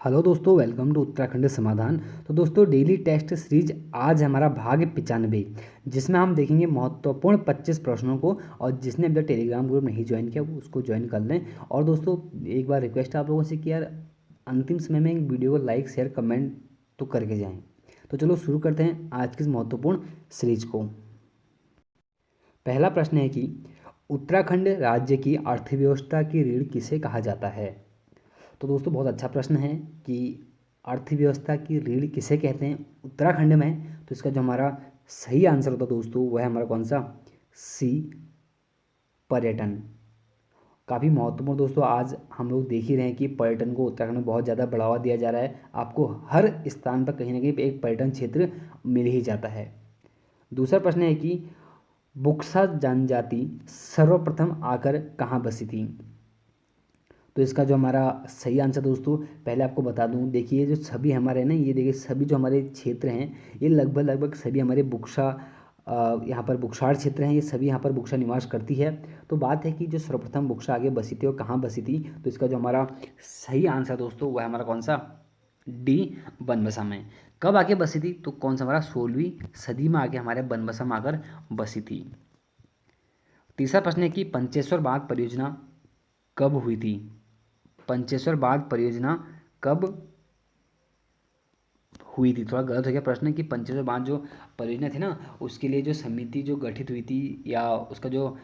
Hello दोस्तों, welcome to Uttarakhand समाधान। तो दोस्तों, डेली टेस्ट सीरीज आज हमारा भाग 95, जिसमें हम देखेंगे महत्वपूर्ण 25 प्रश्नों को। और जिसने अभी तक टेलीग्राम ग्रुप नहीं ज्वाइन किया वो उसको ज्वाइन कर लें। और दोस्तों, एक बार रिक्वेस्ट है आप लोगों से कि यार अंतिम समय में वीडियो को लाइक शेयर कमेंट तो करके जाएँ। तो चलो शुरू करते हैं आज की इस महत्वपूर्ण सीरीज को। पहला प्रश्न है कि उत्तराखंड राज्य की अर्थव्यवस्था की रीढ़ किसे कहा जाता है। तो दोस्तों, बहुत अच्छा प्रश्न है कि अर्थव्यवस्था की रीढ़ किसे कहते हैं उत्तराखंड में। तो इसका जो हमारा सही आंसर होता है दोस्तों, वह हमारा कौन सा, सी, पर्यटन। काफ़ी महत्वपूर्ण दोस्तों, आज हम लोग देख ही रहे हैं कि पर्यटन को उत्तराखंड में बहुत ज़्यादा बढ़ावा दिया जा रहा है। आपको हर स्थान पर कहीं ना कहीं एक पर्यटन क्षेत्र मिल ही जाता है। दूसरा प्रश्न है कि बुक्सा जनजाति सर्वप्रथम आकर कहाँ बसी थी। तो इसका जो हमारा सही आंसर दोस्तों, पहले आपको बता दूं, देखिए जो सभी हमारे ना, ये देखिए सभी जो हमारे क्षेत्र हैं ये लगभग लगभग सभी हमारे बुक्सा यहाँ पर बुक्सार क्षेत्र हैं। ये सभी यहाँ पर बुक्सा निवास करती है। तो बात है कि जो सर्वप्रथम बुक्सा आगे बसी थी और कहाँ बसी थी, तो इसका जो हमारा सही आंसर दोस्तों वह हमारा कौन सा, डी, बनबसा में। कब आके बसी थी, तो कौन सा हमारा 16वीं सदी में आके हमारे बनबसा में आकर बसी थी। तीसरा प्रश्न है कि पंचेश्वर बांध परियोजना कब हुई थी। पंचेश्वर बांध परियोजना कब हुई थी। थोड़ा गलत हो गया प्रश्न कि पंचेश्वर बांध जो परियोजना थी ना, उसके लिए जो समिति जो गठित हुई थी या उसका जो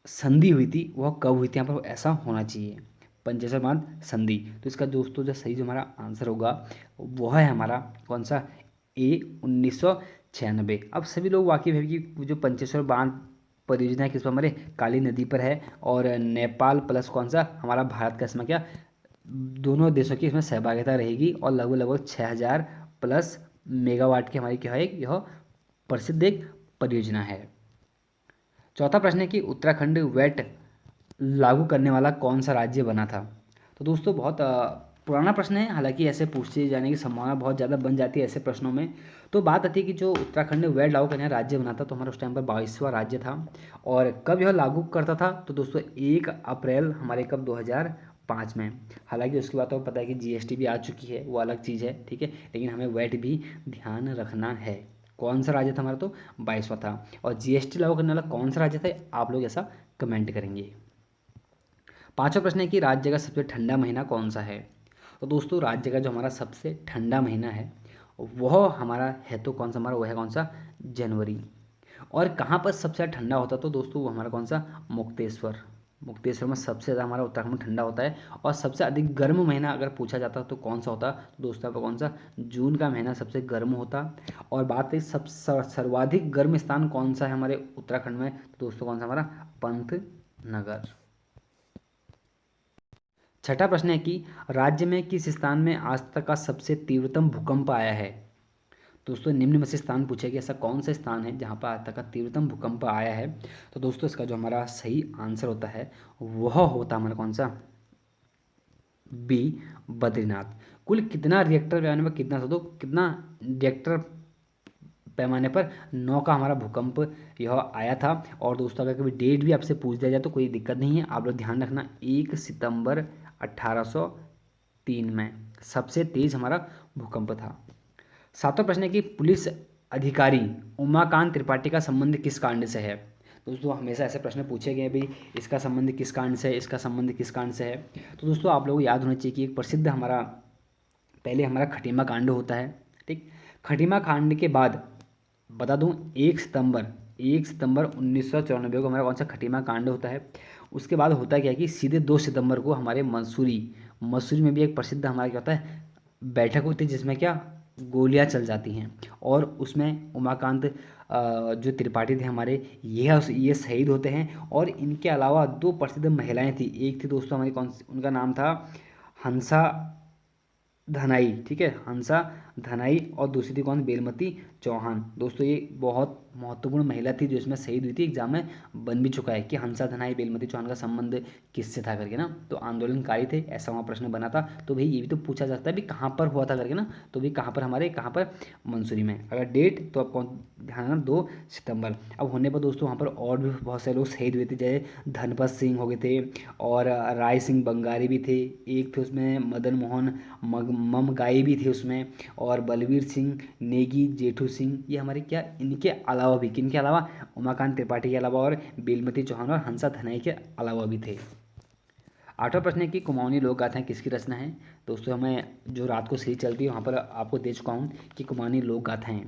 संधि हुई थी वह कब हुई थी, यहाँ पर ऐसा होना चाहिए, पंचेश्वर बांध संधि। तो इसका दोस्तों जो सही जो हमारा आंसर होगा वह है हमारा कौन सा, ए, 1996। अब सभी लोग वाकिफ है कि जो पंचेश्वर बांध परियोजना है किस पर, हमारे काली नदी पर है। और नेपाल प्लस कौन सा हमारा भारत का इसमें क्या, दोनों देशों की इसमें सहभागिता रहेगी। और लगभग लगभग 6000 प्लस मेगावाट की हमारी क्या है, यह प्रसिद्ध एक परियोजना है। चौथा प्रश्न है कि उत्तराखंड वेट लागू करने वाला कौन सा राज्य बना था। तो दोस्तों बहुत पुराना प्रश्न है, हालांकि ऐसे पूछे जाने की संभावना बहुत ज़्यादा बन जाती है ऐसे प्रश्नों में। तो बात आती है कि जो उत्तराखंड वेट लागू करने वाला राज्य बना था, तो हमारा उस टाइम पर 22वां राज्य था। और कब यह लागू करता था, तो दोस्तों 1 अप्रैल हमारे कब, 2005 में। हालांकि उसके बाद तो पता है कि जीएसटी भी आ चुकी है, वो अलग चीज़ है, ठीक है, लेकिन हमें वेट भी ध्यान रखना है। कौन सा राज्य था हमारा, तो 22वां था। और जीएसटी लागू करने वाला कौन सा राज्य था, आप लोग ऐसा कमेंट करेंगे। पांचवा प्रश्न है कि राज्य का सबसे ठंडा महीना कौन सा है। तो दोस्तों राज्य का जो हमारा सबसे ठंडा महीना है वह हमारा है, तो कौन सा हमारा, वह है कौन सा, जनवरी। और कहाँ पर सबसे ज़्यादा ठंडा होता है, तो दोस्तों वो हमारा कौन सा, मुक्तेश्वर। मुक्तेश्वर में सबसे ज़्यादा हमारा उत्तराखंड में ठंडा होता है। और सबसे अधिक गर्म महीना अगर पूछा जाता तो कौन सा होता, तो दोस्तों आपका कौन सा, जून का महीना सबसे गर्म होता। और बात है सब सर्वाधिक गर्म स्थान कौन सा है हमारे उत्तराखंड में, तो दोस्तों कौन सा हमारा, पंतनगर। छठा प्रश्न है कि राज्य में किस स्थान में आज तक का सबसे तीव्रतम भूकंप आया है। दोस्तों निम्न में से स्थान पूछे कि ऐसा कौन सा स्थान है जहां पर आज तक का तीव्रतम भूकंप आया है। तो दोस्तों इसका जो हमारा सही आंसर होता है वह होता हमारा कौन सा, बी, बद्रीनाथ। कुल कितना रिएक्टर पैमाने पर, कितना था, तो कितना रिएक्टर पैमाने पर 9 का हमारा भूकंप यह आया था। और दोस्तों अगर कभी डेट भी आपसे पूछ दिया जाए तो कोई दिक्कत नहीं है, आप लोग ध्यान रखना, 1 सितंबर 1803 में सबसे तेज हमारा भूकंप था। सातवां प्रश्न है कि पुलिस अधिकारी उमाकांत त्रिपाठी का संबंध किस कांड से है। दोस्तों हमेशा ऐसे प्रश्न पूछे गए भाई, इसका संबंध किस कांड से है, इसका संबंध किस कांड से है। तो दोस्तों आप लोगों को याद होना चाहिए कि एक प्रसिद्ध हमारा पहले हमारा खटीमा कांड होता है, ठीक। खटीमा कांड के बाद बता दूं, 1 सितंबर 1994 को हमारा कौन सा खटीमा कांड होता है। उसके बाद होता क्या है कि सीधे 2 सितंबर को हमारे मसूरी मसूरी में भी एक प्रसिद्ध हमारा क्या होता है, बैठक होती है, जिसमें क्या, गोलियां चल जाती हैं। और उसमें उमाकांत जो त्रिपाठी थे हमारे, ये शहीद होते हैं। और इनके अलावा दो प्रसिद्ध महिलाएं थी, एक थी दोस्तों हमारी कौन सी, उनका नाम था हंसा धनाई, ठीक है, हंसा धनाई, और दूसरी थी कौन, बेलमती चौहान। दोस्तों ये बहुत महत्वपूर्ण महिला थी जो इसमें शहीद हुई थी, एग्जाम में बन भी चुका है कि हंसा धनाई बेलमती चौहान का संबंध किससे था करके ना, तो आंदोलनकारी थे, ऐसा वहाँ प्रश्न बना था। तो भाई ये भी तो पूछा जाता है भी कहाँ पर हुआ था करके ना, तो भाई कहाँ पर, हमारे कहाँ पर, मंसूरी में। अगर डेट तो अब कौन ध्यान रखना, 2 सितंबर। अब होने पर दोस्तों वहाँ पर और भी बहुत सारे लोग शहीद हुए थे, जैसे धनपत सिंह हो गए थे, और राय सिंह बंगारी भी थे, एक थे उसमें मदन मोहन ममगाई भी थे उसमें, और बलवीर सिंह नेगी, जेठू सिंह, ये हमारे क्या, इनके अलावा भी, किनके अलावा, उमाकांत त्रिपाठी के अलावा, और बेलमती चौहान और हंसा धनाई के अलावा भी थे। आठवां प्रश्न है कि कुमाऊनी लोक गाथाएं किसकी रचना है। दोस्तों हमें जो रात को सीरीज चलती है वहाँ पर आपको दे चुका हूँ कि कुमाऊनी लोक गाथाएं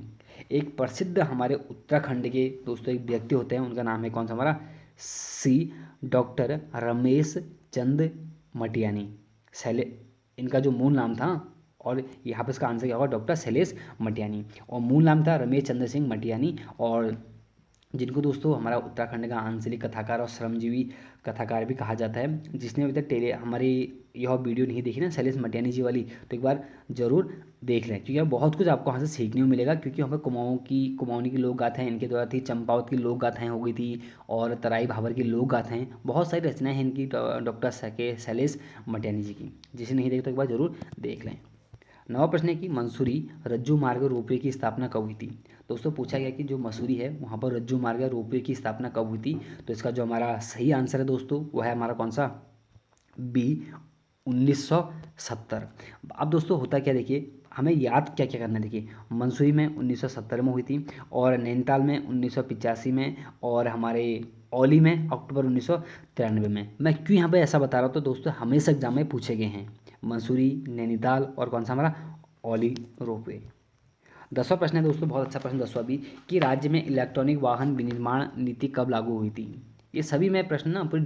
एक प्रसिद्ध हमारे उत्तराखंड के दोस्तों एक व्यक्ति होते हैं, उनका नाम है कौन सा, हमारा सी डॉक्टर रमेश चंद मटियानी। शैले इनका जो मूल नाम था, और यहाँ पर इसका आंसर क्या होगा, डॉक्टर शैलेश मटियानी, और मूल नाम था रमेश चंद्र सिंह मटियानी, और जिनको दोस्तों हमारा उत्तराखंड का आंचलिक कथाकार और श्रमजीवी कथाकार भी कहा जाता है। जिसने अभी तक हमारी यह वीडियो नहीं देखी ना शैलेश मटियानी जी वाली, तो एक बार जरूर देख लें, क्योंकि यहाँ बहुत कुछ आपको वहाँ से सीखने को मिलेगा। क्योंकि वहाँ पर कुमाऊनी की लोक गाथाएं इनके द्वारा थी, चंपावत की लोक गाथाएं हो गई थी, और तराई भाबर की लोक गाथाएं, बहुत सारी रचनाएं हैं इनकी, डॉक्टर शैलेश मटियानी जी की। जिसे नहीं देखते एक बार जरूर देख लें। नवा प्रश्न है कि मंसूरी रज्जू मार्ग रोपवे की स्थापना कब हुई थी। दोस्तों पूछा गया कि जो मसूरी है वहाँ पर रज्जू मार्ग रोपवे की स्थापना कब हुई थी। तो इसका जो हमारा सही आंसर है दोस्तों वो है हमारा कौन सा, बी, 1970। अब दोस्तों होता क्या, देखिए हमें याद क्या क्या करना है। देखिए मंसूरी में 1970 में हुई थी, और नैनीताल में 1985 में, और हमारे औली में अक्टूबर 1993 में। मैं क्यों यहाँ पे ऐसा बता रहा हूँ, तो दोस्तों हमेशा एग्जाम में पूछे गए हैं मंसूरी, नैनीताल, और कौन सा हमारा औली रोपवे। 10वां प्रश्न है दोस्तों, बहुत अच्छा प्रश्न 10वां भी, कि राज्य में इलेक्ट्रॉनिक वाहन विनिर्माण नीति कब लागू हुई थी। ये सभी मैं प्रश्न ना पूरी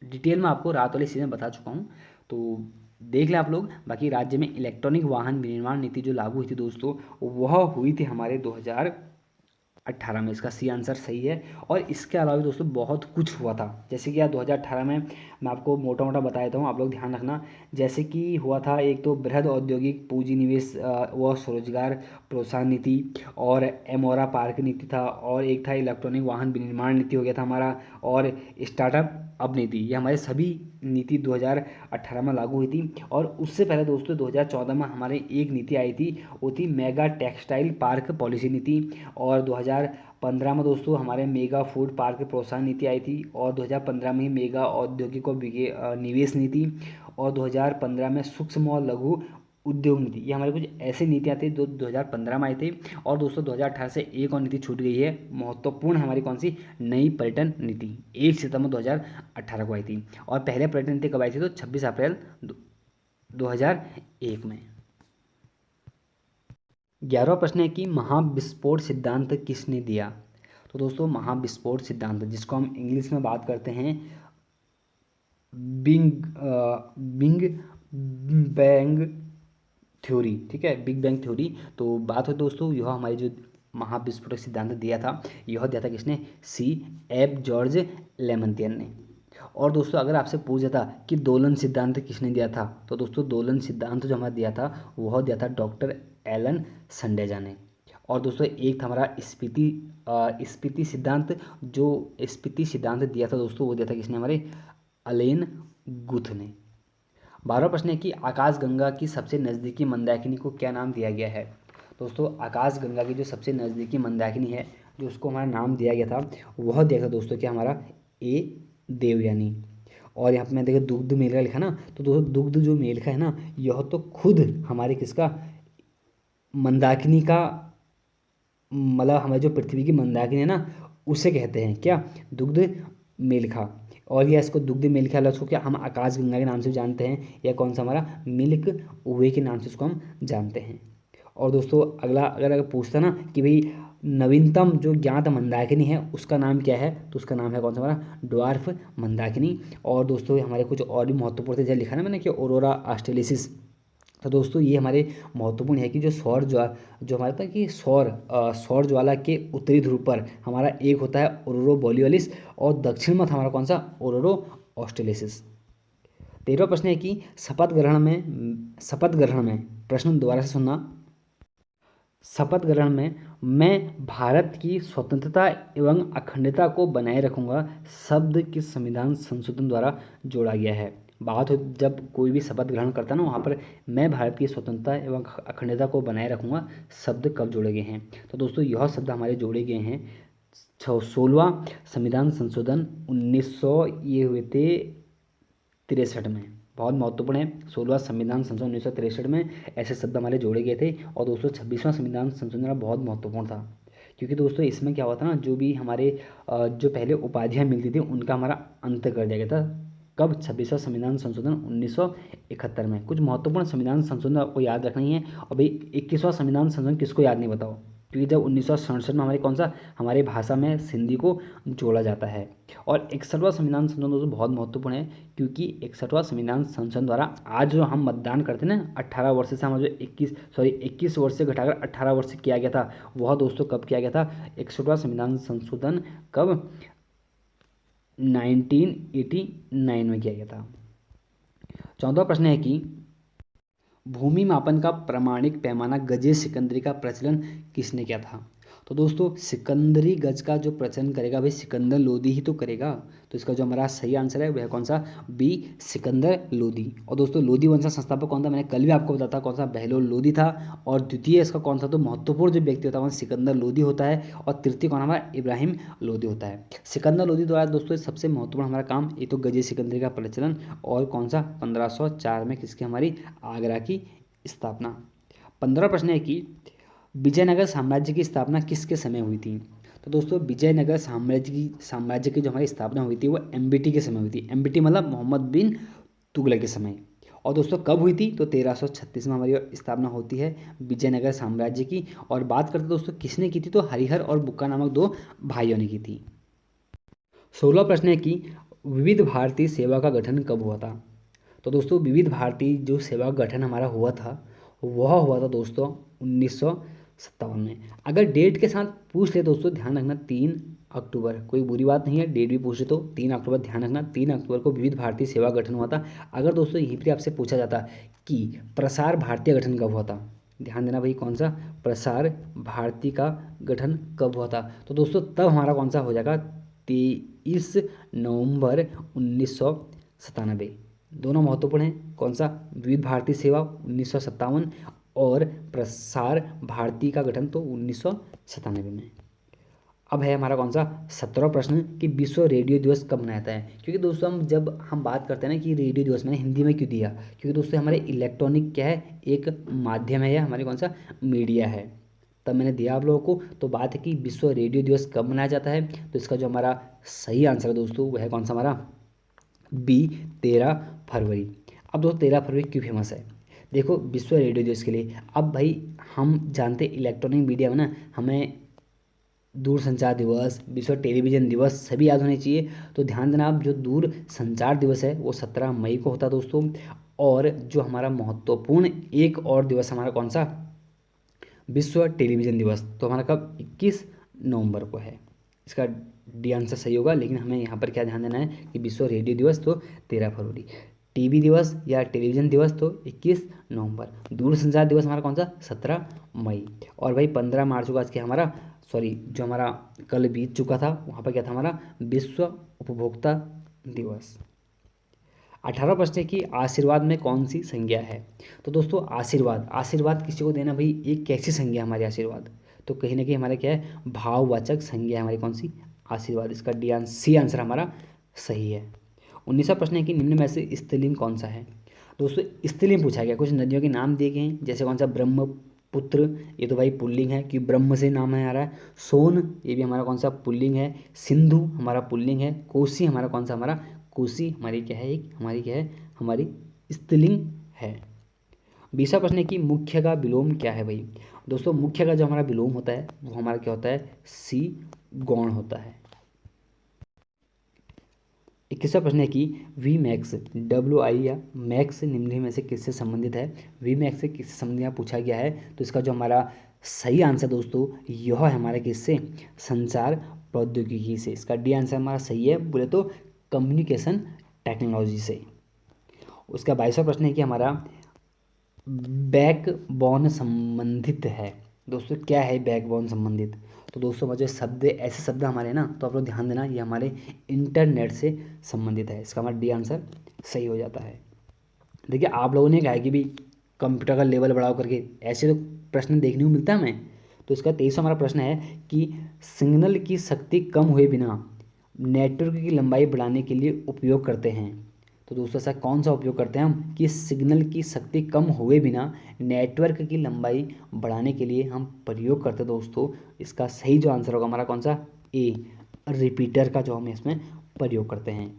डिटेल में आपको रात वाली सीजन में बता चुका हूँ, तो देख लें आप लोग। बाकी राज्य में इलेक्ट्रॉनिक वाहन विनिर्माण नीति जो लागू हुई थी दोस्तों, वह हुई थी हमारे 2018 में। इसका सी आंसर सही है। और इसके अलावा भी दोस्तों बहुत कुछ हुआ था, जैसे कि यार 2018 में मैं आपको मोटा मोटा बता देता हूँ, आप लोग ध्यान रखना। जैसे कि हुआ था एक तो बृहद औद्योगिक पूंजी निवेश व स्वरोजगार प्रोत्साहन नीति, और एमोरा पार्क नीति था, और एक था इलेक्ट्रॉनिक वाहन विनिर्माण नीति हो गया था हमारा, और स्टार्टअप अब नीति। ये हमारे सभी नीति 2018 में लागू हुई थी। और उससे पहले दोस्तों 2014 में हमारे एक नीति आई थी, वो थी मेगा टेक्सटाइल पार्क पॉलिसी नीति। और 2015 में दोस्तों हमारे मेगा फूड पार्क प्रोत्साहन नीति आई थी, और 2015 में ही मेगा औद्योगिक और निवेश नीति, और 2015 में सूक्ष्म और लघु उद्योग नीति। ये हमारे कुछ ऐसी नीतियाँ थी जो 2015 में आई थी। और दोस्तों 2018 से एक और नीति छूट गई है, महत्वपूर्ण हमारी कौन सी, नई पर्यटन नीति, 1 सितंबर 2018 को आई थी। और पहले पर्यटन नीति कब आई थी, तो 26 अप्रैल 2001 में। 11वां प्रश्न है कि महाविस्फोट सिद्धांत किसने दिया। तो दोस्तों महाविस्फोट सिद्धांत, जिसको हम इंग्लिश में बात करते हैं बिंग बिंग बैंग थ्योरी, ठीक है, बिग बैंग थ्योरी। तो बात हो दोस्तों, यह हमारी जो महाविस्फोटक सिद्धांत दिया था, यह दिया था किसने, सी एफ जॉर्ज लेमंतियन ने। और दोस्तों अगर आपसे पूछ जाता कि दोलन सिद्धांत किसने दिया था, तो दोस्तों दोलन सिद्धांत जो हमारा दिया था वह दिया था डॉक्टर एलन संडेजा ने। और दोस्तों एक था हमारा स्पीति सिद्धांत, जो स्पीति सिद्धांत दिया था दोस्तों वो दिया था किसने, हमारे अलेन गुथ ने। 12वां प्रश्न है कि आकाशगंगा की सबसे नज़दीकी मंदाकिनी को क्या नाम दिया गया है। दोस्तों आकाशगंगा की जो सबसे नज़दीकी मंदाकिनी है, जो उसको हमारा नाम दिया गया था, वह दिया था दोस्तों क्या, हमारा ए देवयानी। और यहाँ पे मैं देखा दुग्ध मेलका लिखा ना, तो दोस्तों दुग्ध जो मेलका है ना, यह तो खुद हमारे किसका, मंदाकिनी का, मतलब हमारी जो पृथ्वी की मंदाकिनी है ना, उसे कहते हैं क्या, दुग्ध मेलखा। और या इसको दुग्ध मेलखा, उसको क्या हम आकाशगंगा के नाम से जानते हैं, या कौन सा हमारा मिल्क वे के नाम से उसको हम जानते हैं। और दोस्तों अगला अगर पूछता ना कि भाई नवीनतम जो ज्ञात मंदाकिनी है उसका नाम क्या है, तो उसका नाम है कौन सा, हमारा ड्वार्फ मंदाकिनी। और दोस्तों हमारे कुछ और भी महत्वपूर्ण थे, जैसे लिखा ना मैंने कि ऑरोरा ऑस्ट्रेलिसिस। तो दोस्तों ये हमारे महत्वपूर्ण है कि जो जो हमारा था कि सौर ज्वाला के उत्तरी ध्रुव पर हमारा एक होता है ऑरोरो बोरियोलिस, और दक्षिण में था हमारा कौन सा, ऑरोरो ऑस्ट्रेलिसिस। 13वां प्रश्न है कि शपथ ग्रहण में, प्रश्न दोबारा से सुनना, शपथ ग्रहण में मैं भारत की स्वतंत्रता एवं अखंडता को बनाए रखूंगा शब्द किस संविधान संशोधन द्वारा जोड़ा गया है। बात हो जब कोई भी शपथ ग्रहण करता है ना, वहाँ पर मैं भारत की स्वतंत्रता एवं अखंडता को बनाए रखूंगा शब्द कब जोड़े गए हैं। तो दोस्तों यह शब्द हमारे जोड़े गए हैं 16वां संविधान संशोधन 1900 ये हुए थे 63 में। बहुत महत्वपूर्ण है, 16वां संविधान संशोधन 1963 में ऐसे शब्द हमारे जोड़े गए थे। और दोस्तों 26वां संविधान संशोधन बहुत महत्वपूर्ण था, क्योंकि दोस्तों इसमें क्या हुआ था ना, जो भी हमारे जो पहले उपाधियाँ मिलती थी उनका हमारा अंत कर दिया गया था। कब? 26वां संविधान संशोधन 1971 में। कुछ महत्वपूर्ण संविधान संशोधन आपको याद रखना ही है। और भाई 21वां संविधान संशोधन किसको याद नहीं बताओ, क्योंकि जब 1967 में हमारे कौन सा हमारे भाषा में सिंधी को जोड़ा जाता है। और 61वां संविधान संशोधन दोस्तों बहुत महत्वपूर्ण है, क्योंकि 61वां संविधान संशोधन द्वारा आज जो हम मतदान करते हैं ना, 18 वर्ष से हमारा जो 21 वर्ष से घटाकर 18 वर्ष से किया गया था, वह दोस्तों कब किया गया था? 61वां संविधान संशोधन कब? 1989 में किया गया था। 14वां प्रश्न है कि भूमि मापन का प्रमाणिक पैमाना गजे सिकंदरी का प्रचलन किसने किया था? तो दोस्तों सिकंदरी गज का जो प्रचलन करेगा भाई सिकंदर लोदी ही तो करेगा। तो इसका जो हमारा सही आंसर है वह कौन सा? बी, सिकंदर लोदी। और दोस्तों लोदी वंश का संस्थापक कौन था? मैंने कल भी आपको बताया था कौन सा? बहलोल लोदी था। और द्वितीय इसका कौन सा? तो महत्वपूर्ण जो व्यक्ति होता है वह सिकंदर लोदी होता है। और तृतीय कौन हमारा? इब्राहिम लोदी होता है। सिकंदर लोदी द्वारा दोस्तों सबसे महत्वपूर्ण हमारा काम ये तो गजे सिकंदरी का प्रचलन, और कौन सा? 1504 में किसकी? हमारी आगरा की स्थापना। 15वां प्रश्न है कि विजयनगर साम्राज्य की स्थापना किसके समय हुई थी? तो दोस्तों विजयनगर साम्राज्य की जो हमारी स्थापना हुई थी वो एमबीटी के समय हुई थी। एमबीटी मतलब मोहम्मद बिन तुगलक के समय। और दोस्तों कब हुई थी? तो 1336 में हमारी स्थापना होती है विजयनगर साम्राज्य की। और बात करते दोस्तों किसने की थी? तो हरिहर और बुक्का नामक दो भाइयों ने की थी। 16वां प्रश्न है कि विविध भारती सेवा का गठन कब हुआ था? तो दोस्तों विविध भारती जो सेवा का गठन हमारा हुआ था वह हुआ था दोस्तों 1957 में। अगर डेट के साथ पूछ ले दोस्तों ध्यान रखना 3 अक्टूबर, कोई बुरी बात नहीं है, डेट भी पूछ ले तो 3 अक्टूबर ध्यान रखना। 3 अक्टूबर को विविध भारती सेवा गठन हुआ था। अगर दोस्तों यहीं पर आपसे पूछा जाता कि प्रसार भारती का गठन कब हुआ था, ध्यान देना भाई कौन सा? प्रसार भारती का गठन कब हुआ था? तो दोस्तों तब हमारा कौन सा हो जाएगा? 23 नवंबर 1997। दोनों महत्वपूर्ण हैं। कौन सा? विविध भारती सेवा 1957 और प्रसार भारती का गठन तो 1997 में। अब है हमारा कौन सा? 17वां प्रश्न कि विश्व रेडियो दिवस कब मनाया जाता है? क्योंकि दोस्तों जब हम बात करते हैं ना कि रेडियो दिवस, मैंने हिंदी में क्यों दिया, क्योंकि दोस्तों हमारे इलेक्ट्रॉनिक क्या है, एक माध्यम है या हमारे कौन सा मीडिया है, तब मैंने दिया आप लोगों को। तो बात है कि विश्व रेडियो दिवस कब मनाया जाता है? तो इसका जो हमारा सही आंसर है दोस्तों वह है कौन सा? हमारा बी, 13 फरवरी। अब दोस्तों 13 फरवरी क्यों फेमस है? देखो विश्व रेडियो दिवस के लिए, अब भाई हम जानते इलेक्ट्रॉनिक मीडिया में ना हमें दूरसंचार दिवस, विश्व टेलीविज़न दिवस सभी याद होने चाहिए। तो ध्यान देना आप, जो दूर संचार दिवस है वो 17 मई को होता है दोस्तों। और जो हमारा महत्वपूर्ण एक और दिवस हमारा कौन सा? विश्व टेलीविज़न दिवस, तो हमारा कब? 21 नवंबर को है। इसका डी आंसर सही होगा, लेकिन हमें यहाँ पर क्या ध्यान देना है कि विश्व रेडियो दिवस तो 13 फरवरी, टीवी दिवस या टेलीविज़न दिवस तो 21 नवंबर, दूरसंचार दिवस हमारा कौन सा? 17 मई। और भाई 15 मार्च को आज क्या हमारा, सॉरी जो हमारा कल बीत चुका था वहाँ पर क्या था हमारा? विश्व उपभोक्ता दिवस। 18वां प्रश्न है कि आशीर्वाद में कौन सी संज्ञा है? तो दोस्तों आशीर्वाद किसी को देना भाई एक कैसी संज्ञा है हमारी आशीर्वाद? तो कहीं ना कहीं हमारे क्या है? भाववाचक संज्ञा है हमारी कौन सी? आशीर्वाद। इसका सी आंसर हमारा सही है। 19वां प्रश्न है कि निम्न में से स्त्रीलिंग कौन सा है? दोस्तों स्त्रीलिंग पूछा गया, कुछ नदियों के नाम दिए गए हैं, जैसे कौन सा? ब्रह्मपुत्र, ये तो भाई पुल्लिंग है क्योंकि ब्रह्म से नाम है आ रहा है। सोन, ये भी हमारा कौन सा? पुल्लिंग है। सिंधु हमारा पुल्लिंग है। कोसी हमारा कौन सा? हमारा कोसी हमारी क्या है? एक हमारी क्या है? हमारी स्त्रीलिंग है। 20वां प्रश्न है कि मुख्य का विलोम क्या है भाई? दोस्तों मुख्य का जो हमारा विलोम होता है वो हमारा क्या होता है? सी, गौण होता है। 21वां प्रश्न है कि वी मैक्स, WI या मैक्स निम्न में से किससे संबंधित है? वी मैक्स से किससे संबंधित यहाँ पूछा गया है। तो इसका जो हमारा सही आंसर दोस्तों यह है हमारे किससे? संचार प्रौद्योगिकी से। इसका डी आंसर हमारा सही है, बोले तो कम्युनिकेशन टेक्नोलॉजी से। उसका 22वां प्रश्न है कि हमारा बैकबोन संबंधित है। दोस्तों क्या है बैकबोन संबंधित? तो दोस्तों मुझे शब्द, ऐसे शब्द हमारे ना, तो आप लोग ध्यान देना, ये हमारे इंटरनेट से संबंधित है। इसका हमारा डी आंसर सही हो जाता है। देखिए आप लोगों ने कहा है कि भी कंप्यूटर का लेवल बढ़ाओ करके, ऐसे तो प्रश्न देखने को मिलता है हमें। तो इसका 23वां हमारा प्रश्न है कि सिग्नल की शक्ति कम हुए बिना नेटवर्क की लंबाई बढ़ाने के लिए उपयोग करते हैं। तो दोस्तों ऐसा कौन सा उपयोग करते हैं हम कि सिग्नल की शक्ति कम हुए बिना नेटवर्क की लंबाई बढ़ाने के लिए हम प्रयोग करते हैं? दोस्तों इसका सही जो आंसर होगा हमारा कौन सा? ए, रिपीटर का जो हम इसमें प्रयोग करते हैं।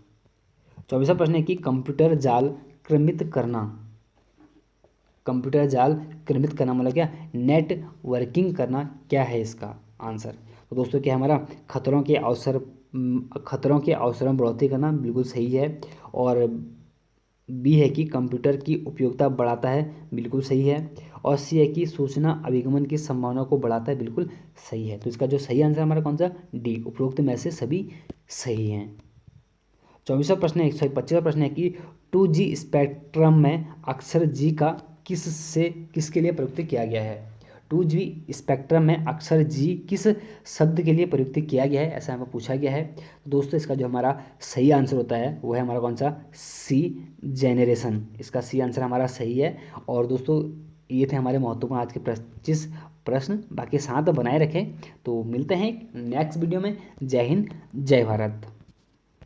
24वां प्रश्न है कि कंप्यूटर जाल क्रमित करना। कंप्यूटर जाल क्रमित करना मतलब क्या? नेटवर्किंग करना। क्या है इसका आंसर? तो दोस्तों क्या हमारा खतरों के अवसरों में बढ़ोतरी करना, बिल्कुल सही है। और बी है कि कंप्यूटर की उपयोगिता बढ़ाता है, बिल्कुल सही है। और सी है कि सूचना अभिगमन की संभावना को बढ़ाता है, बिल्कुल सही है। तो इसका जो सही आंसर हमारा कौन सा? डी, उपरोक्त में से सभी सही हैं। 24वां प्रश्न है, सॉरी 25वां प्रश्न है कि 2G स्पेक्ट्रम में अक्षर जी का किसके लिए प्रयुक्त किया गया है? 2G स्पेक्ट्रम में अक्षर जी किस शब्द के लिए प्रयुक्त किया गया है, ऐसा हमें पूछा गया है। तो दोस्तों इसका जो हमारा सही आंसर होता है वो है हमारा कौन सा? सी, जेनरेशन। इसका सी आंसर हमारा सही है। और दोस्तों ये थे हमारे महत्वपूर्ण आज के 25 प्रश्न। बाकी साथ बनाए रखें। तो मिलते हैं नेक्स्ट वीडियो में। जय हिंद, जय भारत।